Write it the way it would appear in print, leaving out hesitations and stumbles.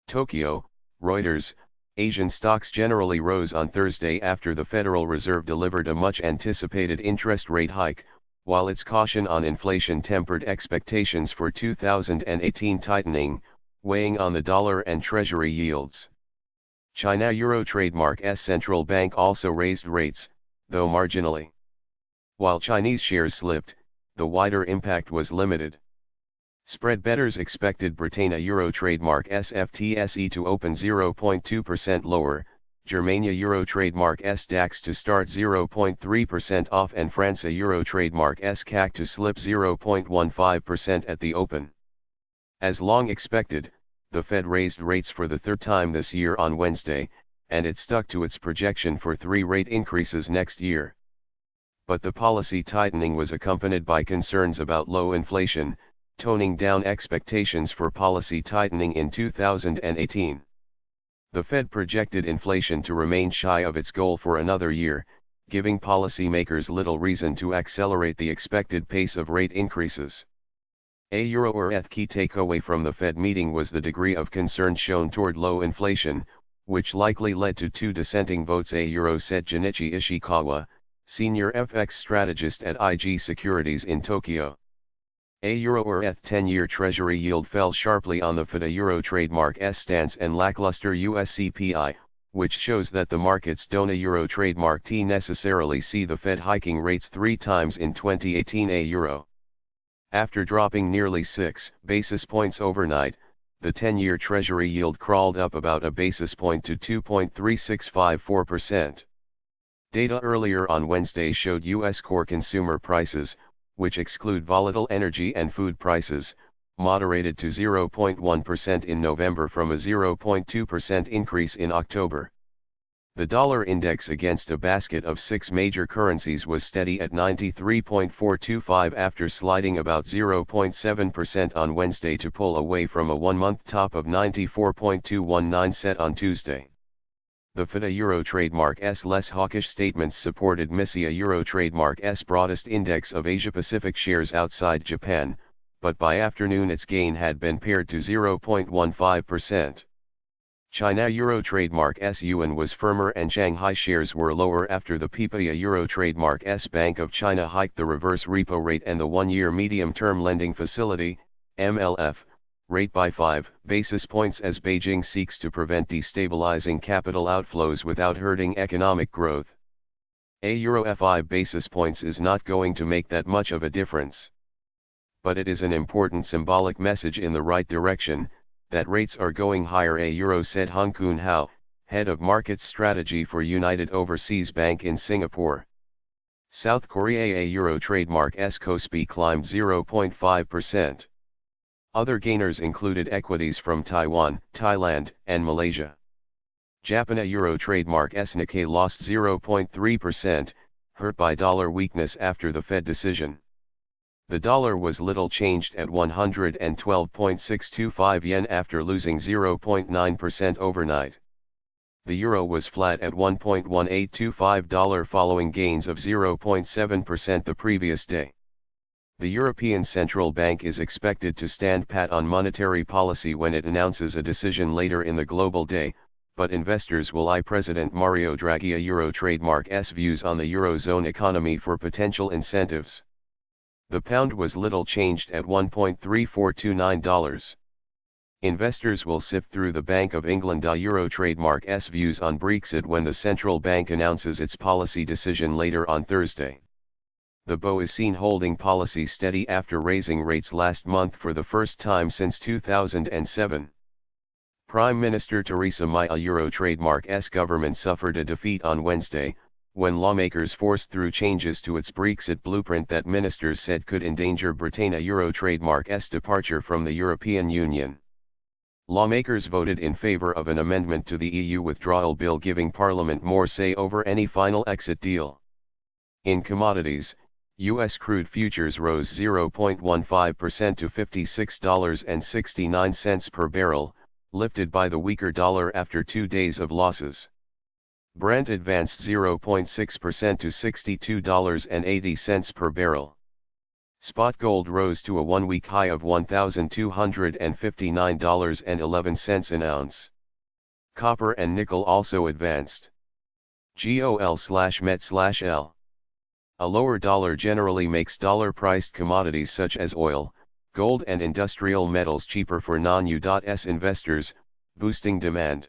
Tokyo, Reuters. Asian stocks generally rose on Thursday after the Federal Reserve delivered a much-anticipated interest rate hike, while its caution on inflation tempered expectations for 2018 tightening, weighing on the dollar and Treasury yields. China-Euro trademark's central bank also raised rates, though marginally. While Chinese shares slipped, the wider impact was limited. Spread bettors expected Britannia-Euro trademark FTSE to open 0.2% lower, Germania-Euro trademark DAX to start 0.3% off and France-Euro trademark CAC to slip 0.15% at the open. As long expected, the Fed raised rates for the third time this year on Wednesday, and it stuck to its projection for 3 rate increases next year. But the policy tightening was accompanied by concerns about low inflation, toning down expectations for policy tightening in 2018. The Fed projected inflation to remain shy of its goal for another year, giving policymakers little reason to accelerate the expected pace of rate increases. A Euro or ETH key takeaway from the Fed meeting was the degree of concern shown toward low inflation, which likely led to 2 dissenting votes. A Euro said Junichi Ishikawa, senior FX strategist at IG Securities in Tokyo. A Euro or ETH 10-year Treasury yield fell sharply on the Fed Euro trademark stance and lackluster US CPI, which shows that the markets don't a Euro trademark T necessarily see the Fed hiking rates 3 times in 2018. A Euro. After dropping nearly 6 basis points overnight, the 10-year Treasury yield crawled up about a basis point to 2.3654%. Data earlier on Wednesday showed U.S. core consumer prices, which exclude volatile energy and food prices, moderated to 0.1% in November from a 0.2% increase in October. The dollar index against a basket of 6 major currencies was steady at 93.425 after sliding about 0.7% on Wednesday to pull away from a one-month top of 94.219 set on Tuesday. The FTA Euro trademark's less hawkish statements supported MISIA Euro trademark's broadest index of Asia-Pacific shares outside Japan, but by afternoon its gain had been pared to 0.15%. China Euro trademark's yuan was firmer and Shanghai shares were lower after the PPA Euro trademark's Bank of China hiked the reverse repo rate and the one-year medium-term lending facility, MLF, rate by 5 basis points as Beijing seeks to prevent destabilizing capital outflows without hurting economic growth. A Euro 5 basis points is not going to make that much of a difference. But it is an important symbolic message in the right direction, that rates are going higher. A Euro said Hong Koon Hao, head of market strategy for United Overseas Bank in Singapore. South Korea A Euro trademark's KOSPI climbed 0.5%. Other gainers included equities from Taiwan, Thailand, and Malaysia. Japan A Euro trademark's Nikkei lost 0.3%, hurt by dollar weakness after the Fed decision. The dollar was little changed at 112.625 yen after losing 0.9% overnight. The euro was flat at $1.1825 following gains of 0.7% the previous day. The European Central Bank is expected to stand pat on monetary policy when it announces a decision later in the global day, but investors will eye President Mario Draghi a Euro trademark's views on the Eurozone economy for potential incentives. The pound was little changed at $1.3429. Investors will sift through the Bank of England Euro trademark's views on Brexit when the central bank announces its policy decision later on Thursday. The BO is seen holding policy steady after raising rates last month for the first time since 2007. Prime Minister Theresa May a Euro trademark's government suffered a defeat on Wednesday, when lawmakers forced through changes to its Brexit blueprint that ministers said could endanger Britannia Euro trademark's departure from the European Union. Lawmakers voted in favor of an amendment to the EU withdrawal bill giving Parliament more say over any final exit deal. In commodities, U.S. crude futures rose 0.15% to $56.69 per barrel, lifted by the weaker dollar after 2 days of losses. Brent advanced 0.6% to $62.80 per barrel. Spot gold rose to a one-week high of $1,259.11 an ounce. Copper and nickel also advanced. GOL/MET/L. A lower dollar generally makes dollar-priced commodities such as oil, gold and industrial metals cheaper for non-US investors, boosting demand.